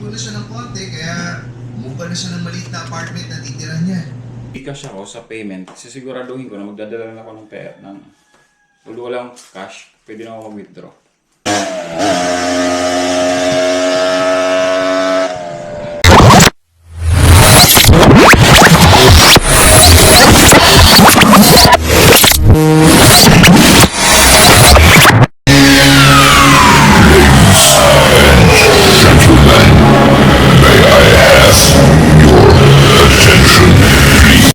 tumakbo na siya ng konti, kaya umupa na siya ng maliit na apartment na titira niya. Gcash ako sa payment, sisiguraduhin ko na magdadala na ako ng pera ng although walang cash, pwede na ako mag-withdraw.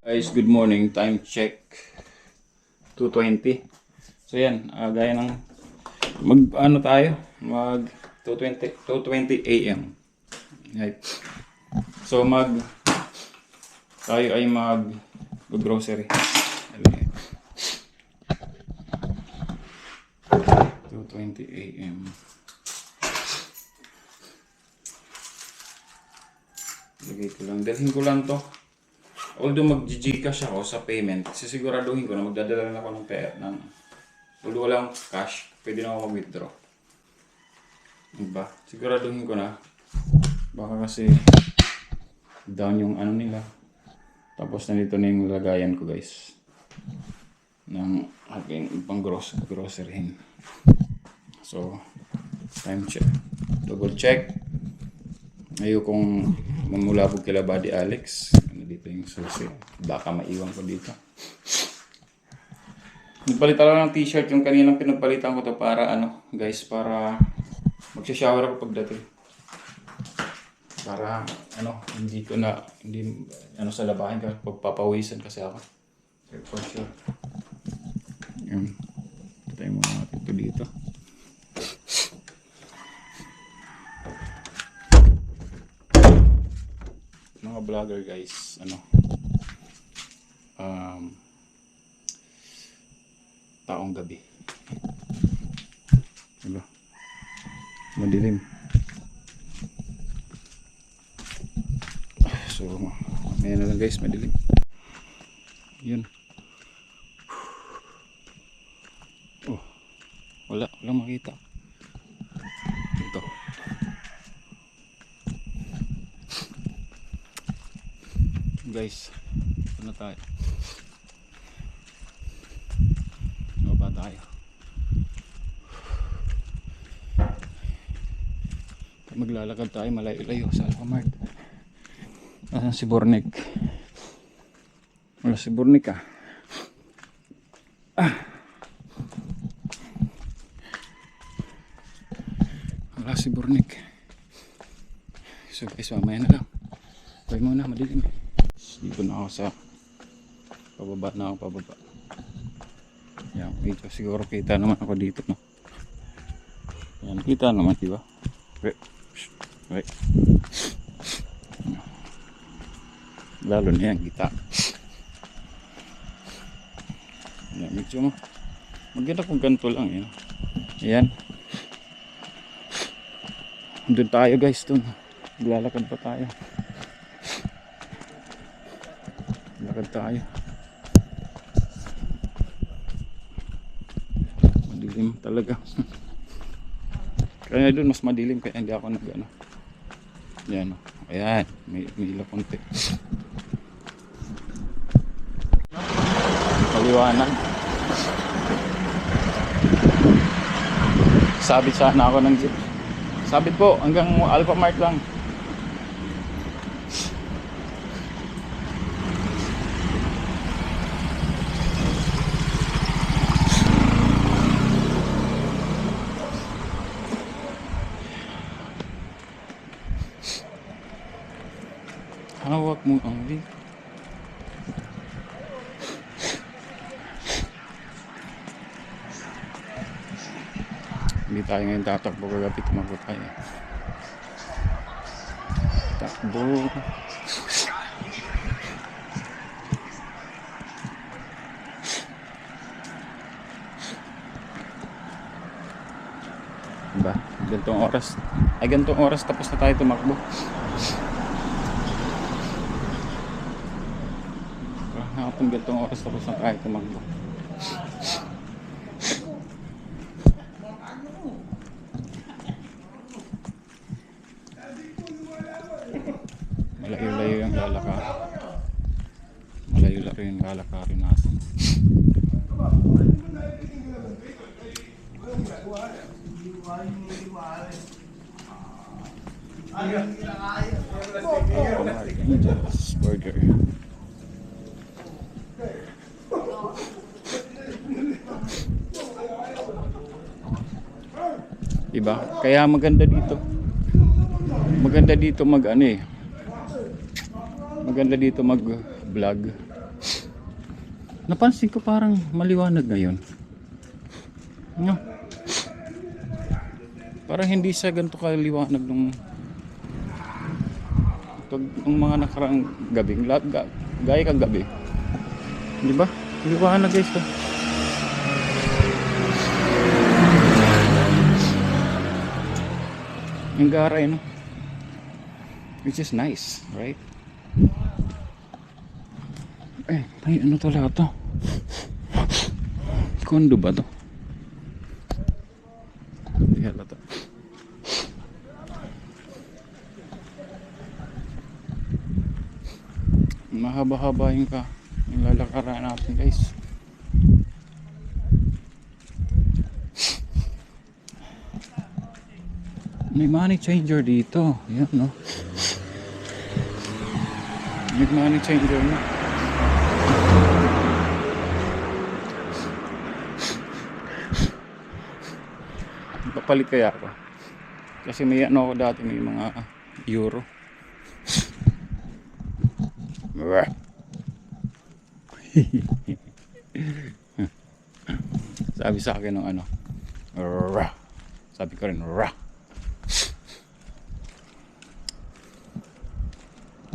Guys, good morning. Time check 2:20. So yan, gaya ng mag 2:20 AM. Right. So tayo ay mag-grocery. 2:20 AM. Lagay ko lang, dalhin ko lang to. Although mag-Gcash ako sa payment, sisiguraduhin ko na magdadala na ako ng pera ng although walang cash, pwede na ako mag-withdraw. Diba? Siguraduhin ko na. Baka kasi down yung ano nila. Tapos nandito na yung lagayan ko, guys. Ng aking pang groceryhin. So, time check. Double check. Ayokong mamulabog kila Buddy Alex. Dito yung susi. Baka maiwan ko dito. Nagpalitan lang ng t-shirt yung kaninang pinagpalitan ko to para guys, para magsha-shower ako pagdating. Para hindi sa labahin ka pagpapawisan kasi ako. For sure. Yun. Patay mo natin ito dito. Mga vlogger guys, taong gabi. Diba? Madilim. So, mamaya na lang guys, madilim. Yun. Oh, walang makita. Ito. Guys, ano tayo? Ano ba tayo? Maglalakad tayo malayo-layo sa Alphamart. Asan si Bornek? Wala si Bornek Wala si Bornek. So guys, mamaya na lang. Bye muna, madilim. Dito na ako sa pababa. Yan, dito siguro kita naman ako dito, no? Yan, kita naman, diba? Wait. Lalo na yan, kita. Yan, medyo maganda kung ganito lang, yun. Ayan. Doon tayo guys, doon. Maglalakad pa tayo. Lakad tayo. Madilim talaga. Kaya doon mas madilim kaya hindi ako Yan. Ayan, may ilaw konti. Maliwanag. Sabit sana ako ng jeep. Sabit po hanggang Alphamart lang. Hawak mo ang link. Hindi tayo ngayon tatakbo kagabi, tumakbo tayo. Takbo. Diba? Gantong oras tapos na tayo tumakbo. Nakapong gantong oras tapos na tayo tumakbo. maglalakad. Malayo lang rin lalakarin natin. Angel's Burger. Diba? Kaya maganda dito. Maganda dito mag ano eh. Maganda dito mag vlog. Napansin ko parang maliwanag ngayon. No? Parang hindi siya ganito kaliwanag nung mga nakaraang gabi. Gaya kang gabi. Di ba? Liwanag guys. Oh. Yung garay, no? Which is nice, right? Eh, may ano talaga to? Kondo ba to? Hindi halata. Mahaba-haba yung lalakaran natin guys. May money changer dito. Yan no. May money changer na. Papalit kaya ako. Kasi may ano ako dati, may mga euro. Sabi sa akin ng ano. Sabi ko rin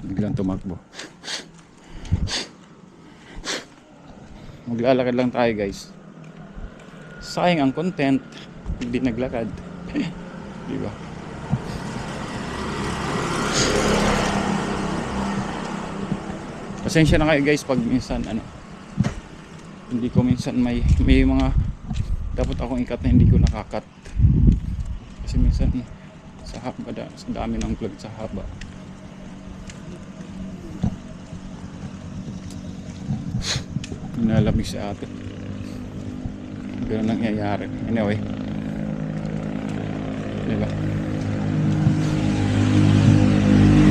biglang tumakbo. Maglalakad lang tayo guys. Sayang ang content, hindi naglakad. Diba? Pasensya na kayo guys pag minsan ano, hindi ko minsan may mga dapat akong ikat na hindi ko nakakat. Kasi minsan sa haba, sa dami ng vlog sa haba. Nalamig sa atin. Ganun nangyayari. Anyway. Diba?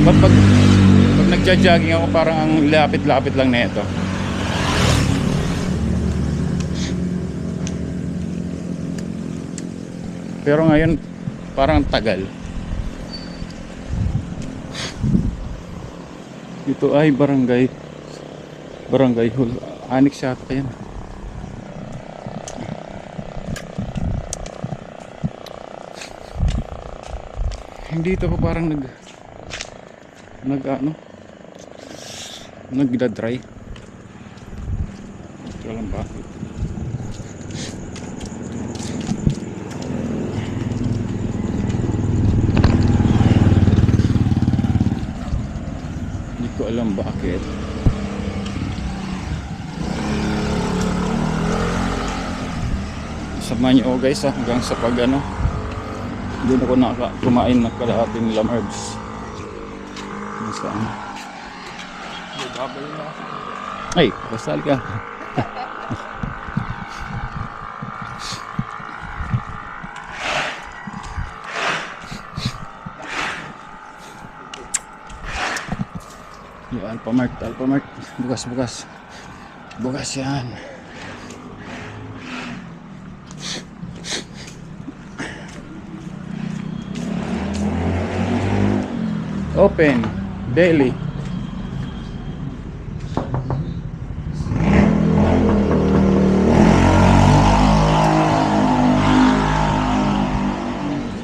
Pag nagja-jogging ako parang ang lapit-lapit lang na ito. Pero ngayon parang tagal. Ito ay barangay hall. Annex yata yan. Hindi ito pa parang nagda-dry. Ito lang bakit. Hindi ko alam bakit. Samahan niyo guys hanggang sa pag ano, hindi na ako kumain ng kalahating lamherbs. Saan? Ay, basal ka. Yung Alphamart. Bukas yan. Open daily.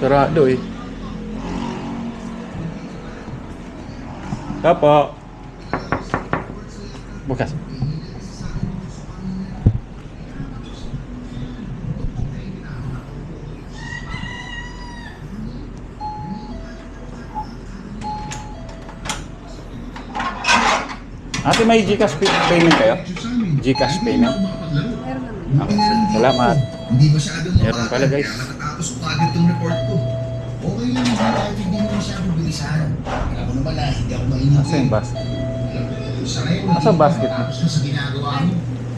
Sarado eh. Tapo. Bukas. Ate, may GCash payment kayo? GCash payment? Okay, salamat. Hindi masyadong Meron pala, guys. Kaya natatapos ko agad itong report ko. Okay lang, hindi mo masyadong bilisan. Kaya ako naman hindi ako mainit. Asa yung bus? Sa ngayon, Nasa hindi basket. ka matapos na sa ginagawa mo.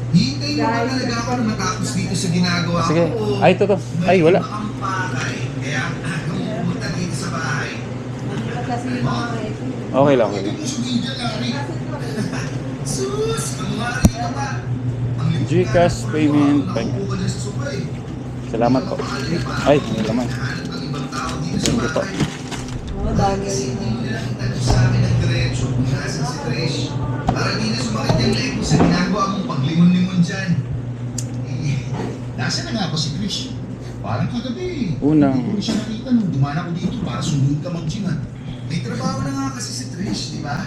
Hintayin mo ba talaga ako na matapos dito sa ginagawa Sige. ko? O Ay, ito to. Ay, wala. may ibang pakay, kaya ako pumunta dito sa bahay. Kasi yung mga reto. Okay lang. Okay lang. Ito yung sabihin dyan, Larry. Sus! Manguwari ka pa. Ang limutan Gcash ko, payment. nakukuha ka dyan sa subay. Salamat po. Ay, may laman. Nahanap ang ibang tao dito sa Thank you po. bahay. Oo, dami rin. Hindi nila ang tanong sa akin ng diretso kung nasa si Trish. Para di na sumakit yung leg mo sa ginagawa mong paglimon-limon dyan. Eh, nasa na nga ba si Trish? Parang kagabi. Unang. Hindi ko siya nakita nung dumaan ako dito para sunduin ka mag-gym. May trabaho na nga kasi si Trish, di ba?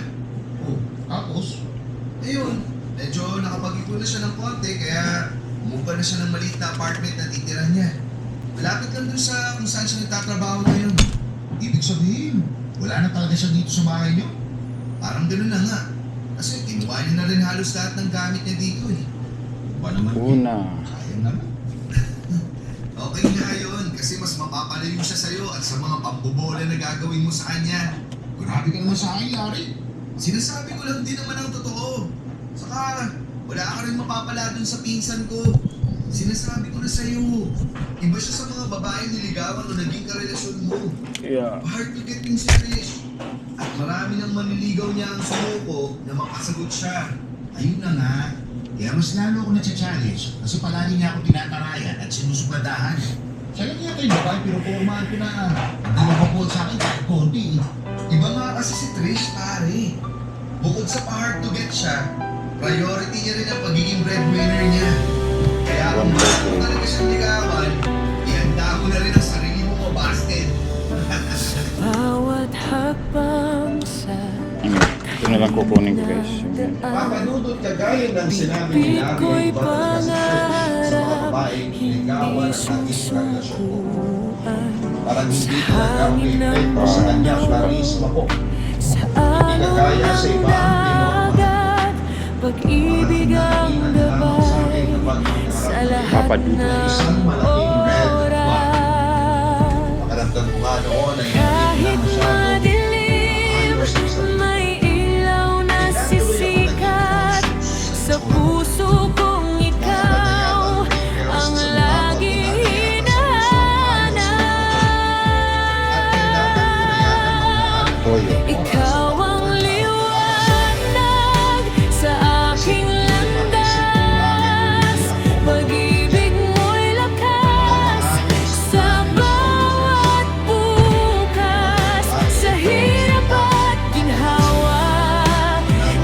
Oh, tapos? Ayun, medyo nakapag-ipon na siya ng konti kaya umupa na siya ng maliit na apartment na titirahan niya. Malapit lang dun sa kung saan siya nagtatrabaho ngayon. Ibig sabihin, wala na talaga siya dito sa bahay niyo? Parang gano'n na nga. Kasi kinuha niya na rin halos lahat ng gamit niya dito eh. Ba naman Una. sayang naman. Okay nga yun, kasi mas mapapalayo siya sa'yo at sa mga pambobola na gagawin mo sa kanya. Grabe ka naman sa akin, Larry. Sinasabi ko lang din naman ang totoo. Saka, wala ka rin mapapala dun sa pinsan ko. Sinasabi ko na sa'yo, iba siya sa mga babae niligawan o naging karelasyon mo. Yeah. Hard to get yung si Trish. At marami nang manliligaw niya ang sumuko na makasagot siya. Ayun na nga. Kaya mas lalo ako na-challenge kasi palagi niya ako tinatarayan at sinusupladahan. Siya lang yata yung babae pero pumahan ko na nagdalawang sa akin kahit konti. Iba nga kasi si Trish, pare. Bukod sa pa-hard to get siya, priority niya rin ang pagiging breadwinner niya. Kaya kung gusto mo talaga siyang ligawan, ihanda mo na rin ang sarili mo mabasted. Bawat hakbang sa Ito na lang kukunin ko guys. Yung yan. Papadudot kagaya ng sinabi ni Larry, iba talaga si Trish sa mga babaeng ligawan at naging karelasyon ko. Parang hindi talaga ang epekto sa kanya charisma po. sa kagaya sa iba ang tinorma. dagat, pag-ibig ang gabay sa lahat Papadudot. ng Isang malaking red flag. oras. Makaramdam ko nga noon ay hindi Kahit na masyado madilim, ayos ang sarili. may ilaw na sisikat sa puso kong ikaw ang laging hinahanap. Toyo. Ikaw ang liwanag sa aking landas. Pag-ibig mo'y lakas sa bawat bukas. Sa hirap at ginhawa,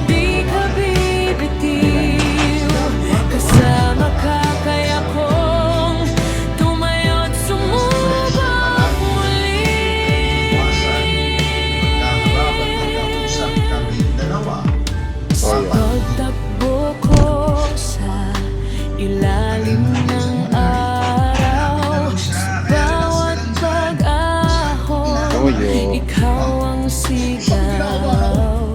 di ka bibitiw. Kasama ka kaya kong tumayo't sumubok muli. Toyo. Pagtakbo ko sa ilalim ng araw, bawat pag-ahon, Toyo. ikaw ang sigaw.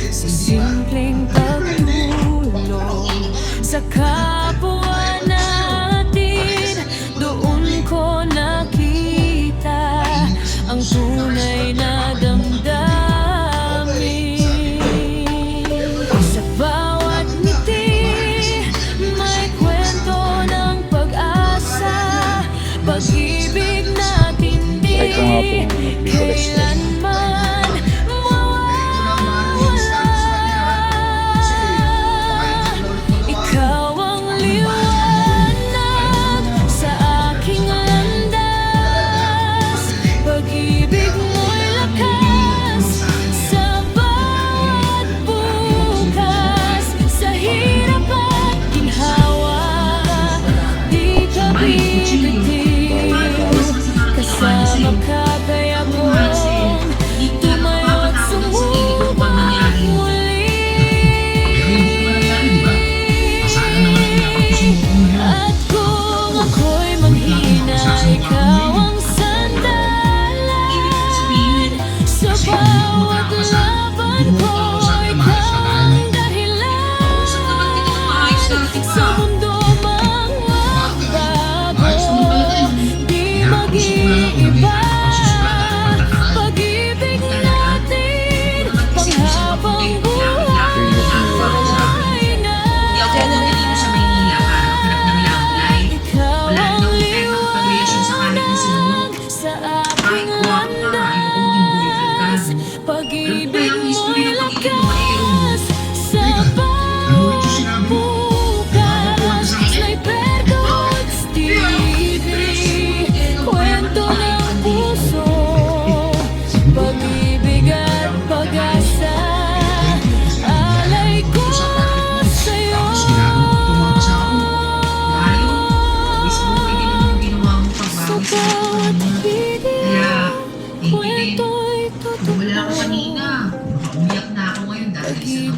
Sa simpleng pagtulong sa kapwa natin, doon ko nakita ang tunay na damdamin. Sa bawat ngiti, may kwento ng pag-asa. Pag-ibig natin di Try ko nga po ng Nicolas. kailanman mawawala. Ikaw ang liwanag sa aking landas. Pag-ibig mo'y lakas sa bawat bukas. Sa hirap at ginhawa, di ka bibitiw. Kasama ka kaya ko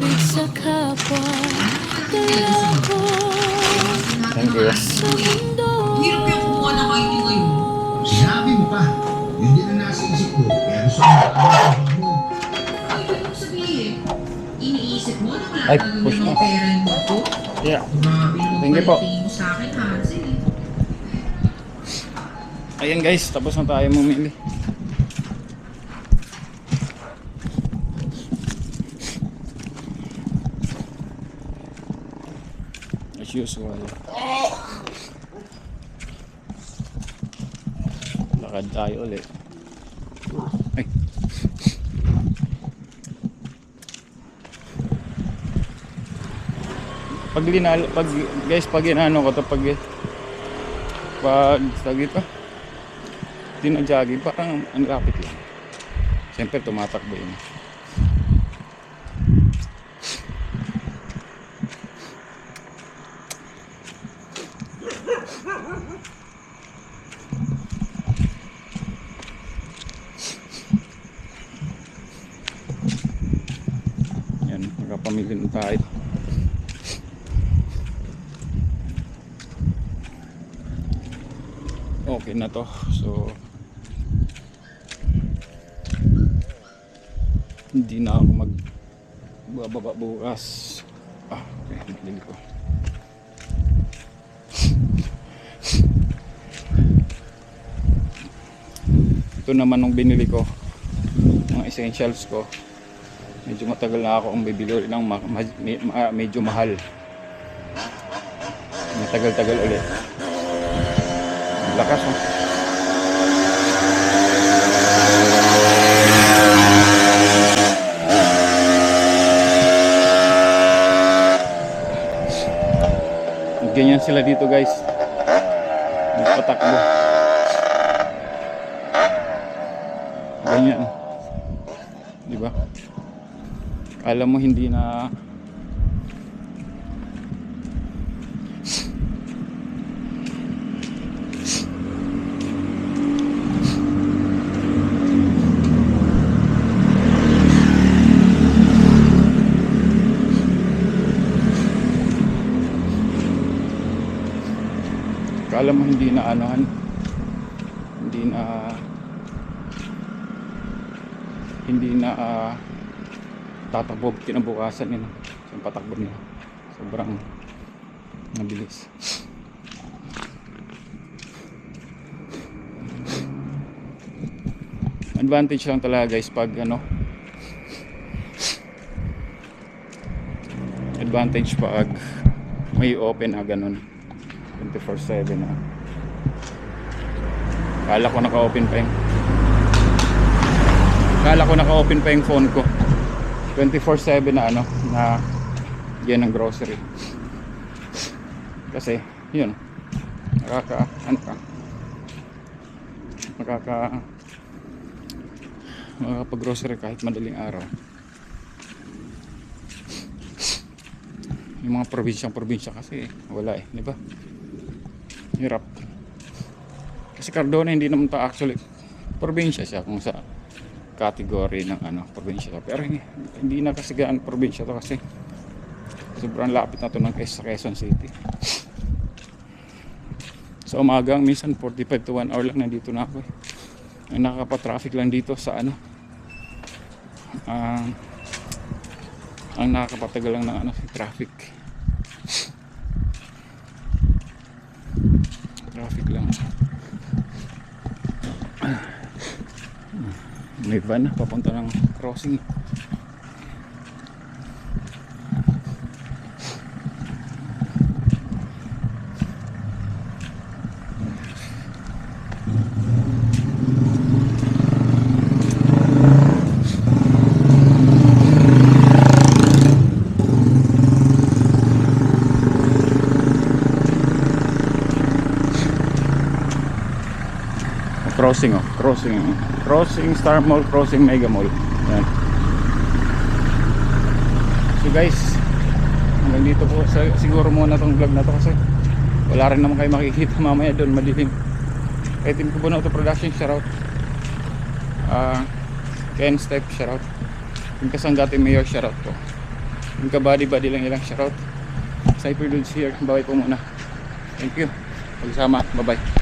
pag-ibig sa kapwa. Dala ko Thank you. sa mundo. Hirap yung kumuha ng ID ngayon. Sinabi mo pa. Yun din ang nasa isip ko. Kaya gusto ko makakabag mo. Ay, ibig mong sabihin, iniisip mo na wala Ay, talagang push mga mo. pera yung bato? Yeah. Grabe naman Thank you pala po. tingin mo sa akin, Hansel. Ayan guys, tapos na tayo mamili. As usual. Lakad tayo ulit. Ay. Pag guys, pag inaano ko to, pag tawag ito, jogging, parang ang lapit lang. Siyempre tumatakbo yun. Yan, nakapamili na tayo. Okay na to. So hindi na ako magbababa bukas. Okay, nabili ko. Ito naman nung binili ko, mga essentials ko. Medyo matagal na ako ang bibili ng medyo mahal. Matagal-tagal ulit. Lakas oh. Ganyan sila dito guys. Patakbo. Ganyan. Di ba? Alam mo hindi na alam mo hindi na anuhan, hindi na tatakbo kinabukasan nila yung patakbo nila, sobrang mabilis. Advantage lang talaga guys pag advantage pag may open na ganun 24/7 na. Kala ko naka-open pa yung phone ko 24/7 na na yan ang grocery. Kasi yun makakapag-grocery kahit madaling araw. Yung mga probinsya kasi wala di ba? Hirap. Kasi Cardona hindi naman ta actually probinsya siya kung sa category ng probinsya. Pero hindi na kasi gaan probinsya to kasi sobrang lapit na to ng Quezon City. Sa umaga minsan 45 to 1 hour lang nandito na ako Ang nakaka-traffic lang dito sa ang nakakapatagal lang ng traffic lang. May van na papunta ng crossing. Crossing Star Mall, crossing Mega Mall. Yan. So guys, hanggang dito po siguro muna tong vlog na to kasi wala rin naman kayo makikita mamaya doon madilim. Kay Team Kubo Auto Production, shoutout. Ken Step, shoutout. Team Kasangati Mayor, shoutout po. Yung kabady-body lang ilang shoutout. Cyper Dudes here. Bye po muna. Thank you. Pagsama. Bye-bye.